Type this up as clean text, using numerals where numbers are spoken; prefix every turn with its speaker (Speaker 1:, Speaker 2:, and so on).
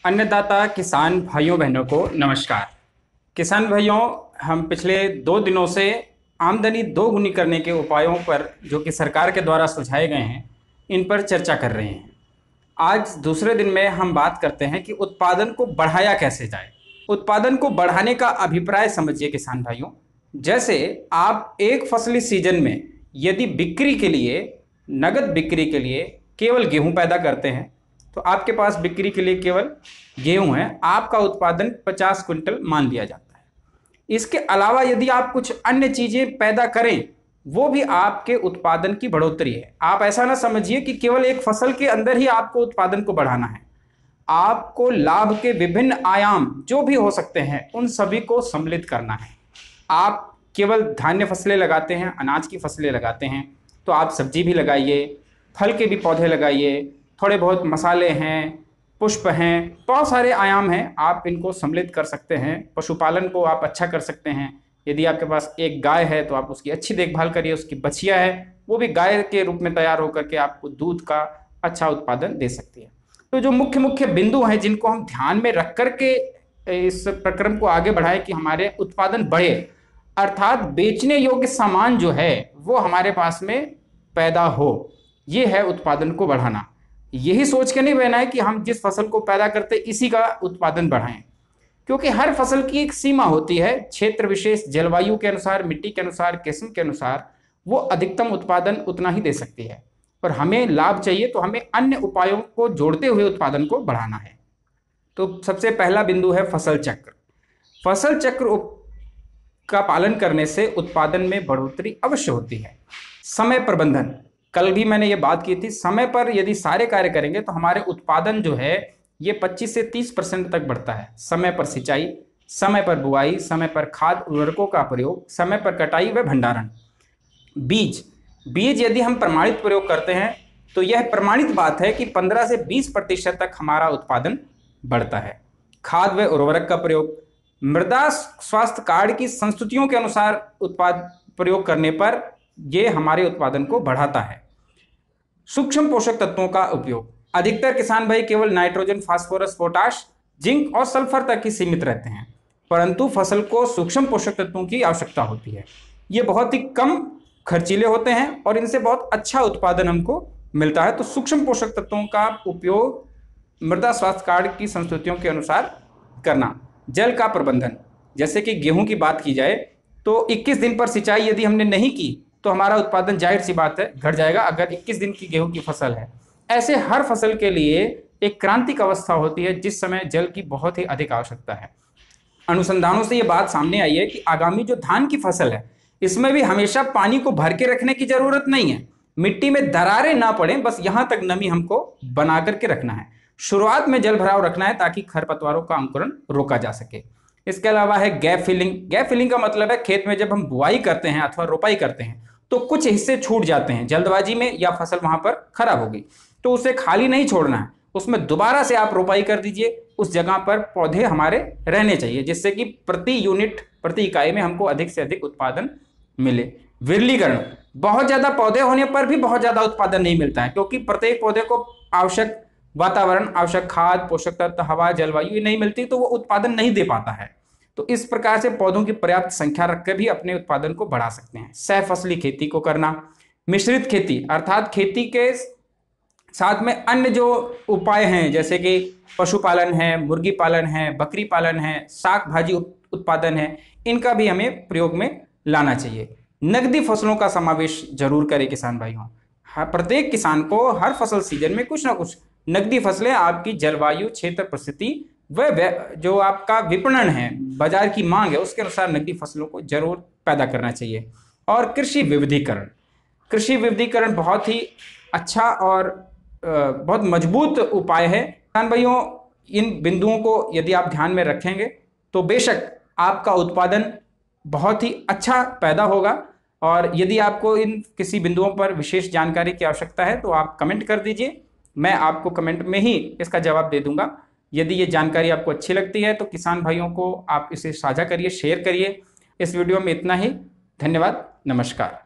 Speaker 1: अन्नदाता किसान भाइयों बहनों को नमस्कार। किसान भाइयों, हम पिछले 2 दिनों से आमदनी दोगुनी करने के उपायों पर जो कि सरकार के द्वारा सुझाए गए हैं, इन पर चर्चा कर रहे हैं। आज दूसरे दिन में हम बात करते हैं कि उत्पादन को बढ़ाया कैसे जाए। उत्पादन को बढ़ाने का अभिप्राय समझिए किसान भाइयों। जैसे आप एक फसली सीजन में यदि बिक्री के लिए, नगद बिक्री के लिए केवल गेहूं पैदा करते हैं, तो आपके पास बिक्री के लिए केवल गेहूं है, आपका उत्पादन 50 क्विंटल मान लिया जाता है। इसके अलावा यदि आप कुछ अन्य चीजें पैदा करें, वो भी आपके उत्पादन की बढ़ोतरी है। आप ऐसा ना समझिए कि केवल एक फसल के अंदर ही आपको उत्पादन को बढ़ाना है। आपको लाभ के विभिन्न आयाम जो भी हो सकते हैं, उन सभी को सम्मिलित करना है। आप केवल धान्य फसलें लगाते हैं, अनाज की फसलें लगाते हैं, तो आप सब्जी भी लगाइए, फल के भी पौधे लगाइए, थोड़े बहुत मसाले हैं, पुष्प हैं, बहुत सारे आयाम हैं, आप इनको सम्मिलित कर सकते हैं। पशुपालन को आप अच्छा कर सकते हैं। यदि आपके पास एक गाय है तो आप उसकी अच्छी देखभाल करिए, उसकी बछिया है वो भी गाय के रूप में तैयार होकर के आपको दूध का अच्छा उत्पादन दे सकती है। तो जो मुख्य मुख्य बिंदु हैं जिनको हम ध्यान में रख करके इस प्रक्रम को आगे बढ़ाएं कि हमारे उत्पादन बढ़े, अर्थात बेचने योग्य सामान जो है वो हमारे पास में पैदा हो, ये है उत्पादन को बढ़ाना। यही सोच के नहीं बहना है कि हम जिस फसल को पैदा करते इसी का उत्पादन बढ़ाएं, क्योंकि हर फसल की एक सीमा होती है। क्षेत्र विशेष, जलवायु के अनुसार, मिट्टी के अनुसार, किस्म के अनुसार वो अधिकतम उत्पादन उतना ही दे सकती है। पर हमें लाभ चाहिए तो हमें अन्य उपायों को जोड़ते हुए उत्पादन को बढ़ाना है। तो सबसे पहला बिंदु है फसल चक्र। फसल चक्र का पालन करने से उत्पादन में बढ़ोतरी अवश्य होती है। समय प्रबंधन, कल भी मैंने ये बात की थी, समय पर यदि सारे कार्य करेंगे तो हमारे उत्पादन जो है ये 25 से 30% तक बढ़ता है। समय पर सिंचाई, समय पर बुआई, समय पर खाद उर्वरकों का प्रयोग, समय पर कटाई व भंडारण। बीज यदि हम प्रमाणित प्रयोग करते हैं तो यह प्रमाणित बात है कि 15 से 20% तक हमारा उत्पादन बढ़ता है। खाद व उर्वरक का प्रयोग, मृदा स्वास्थ्य कार्ड की संस्तुतियों के अनुसार उत्पाद प्रयोग करने पर यह हमारे उत्पादन को बढ़ाता है। सूक्ष्म पोषक तत्वों का उपयोग, अधिकतर किसान भाई केवल नाइट्रोजन, फास्फोरस, पोटाश, जिंक और सल्फर तक ही सीमित रहते हैं, परंतु फसल को सूक्ष्म पोषक तत्वों की आवश्यकता होती है। ये बहुत ही कम खर्चीले होते हैं और इनसे बहुत अच्छा उत्पादन हमको मिलता है। तो सूक्ष्म पोषक तत्वों का उपयोग मृदा स्वास्थ्य कार्ड की संस्तुतियों के अनुसार करना। जल का प्रबंधन, जैसे कि गेहूं की बात की जाए तो 21 दिन पर सिंचाई यदि हमने नहीं की तो हमारा उत्पादन जाहिर सी बात है घट जाएगा, अगर 21 दिन की गेहूं की फसल है। ऐसे हर फसल के लिए एक क्रांतिक अवस्था होती है जिस समय जल की बहुत ही अधिक आवश्यकता है। अनुसंधानों से ये बात सामने आई है कि आगामी जो धान की फसल है, इसमें भी हमेशा पानी को भर के रखने की जरूरत नहीं है। मिट्टी में दरारें ना पड़े, बस यहां तक नमी हमको बना करके रखना है। शुरुआत में जल भराव रखना है ताकि खरपतवारों का अंकुरण रोका जा सके। इसके अलावा है गैप फिलिंग। गैप फिलिंग का मतलब है खेत में जब हम बुआई करते हैं अथवा रोपाई करते हैं तो कुछ हिस्से छूट जाते हैं जल्दबाजी में, या फसल वहां पर खराब हो गई, तो उसे खाली नहीं छोड़ना है, उसमें दोबारा से आप रोपाई कर दीजिए। उस जगह पर पौधे हमारे रहने चाहिए जिससे कि प्रति यूनिट, प्रति इकाई में हमको अधिक से अधिक उत्पादन मिले। विरलीकरण, बहुत ज्यादा पौधे होने पर भी बहुत ज्यादा उत्पादन नहीं मिलता है, क्योंकि प्रत्येक पौधे को आवश्यक वातावरण, आवश्यक खाद, पोषक तत्व, हवा, जलवायु नहीं मिलती तो वो उत्पादन नहीं दे पाता है। तो इस प्रकार से पौधों की पर्याप्त संख्या रखकर भी अपने उत्पादन को बढ़ा सकते हैं। सहफसली खेती को करना। मिश्रित खेती, अर्थात खेती के साथ में अन्य जो उपाय हैं जैसे कि पशुपालन है, मुर्गी पालन है, बकरी पालन है, शाक भाजी उत्पादन है, इनका भी हमें प्रयोग में लाना चाहिए। नकदी फसलों का समावेश जरूर करें किसान भाइयों। प्रत्येक किसान को हर फसल सीजन में कुछ ना कुछ नकदी फसलें आपकी जलवायु, क्षेत्र परिस्थिति व जो आपका विपणन है, बाजार की मांग है, उसके अनुसार नकदी फसलों को जरूर पैदा करना चाहिए। और कृषि विविधीकरण, कृषि विविधीकरण बहुत ही अच्छा और बहुत मजबूत उपाय है। किसान भाइयों, इन बिंदुओं को यदि आप ध्यान में रखेंगे तो बेशक आपका उत्पादन बहुत ही अच्छा पैदा होगा। और यदि आपको इन किसी बिंदुओं पर विशेष जानकारी की आवश्यकता है तो आप कमेंट कर दीजिए, मैं आपको कमेंट में ही इसका जवाब दे दूंगा। यदि ये जानकारी आपको अच्छी लगती है तो किसान भाइयों को आप इसे साझा करिए, शेयर करिए। इस वीडियो में इतना ही। धन्यवाद, नमस्कार।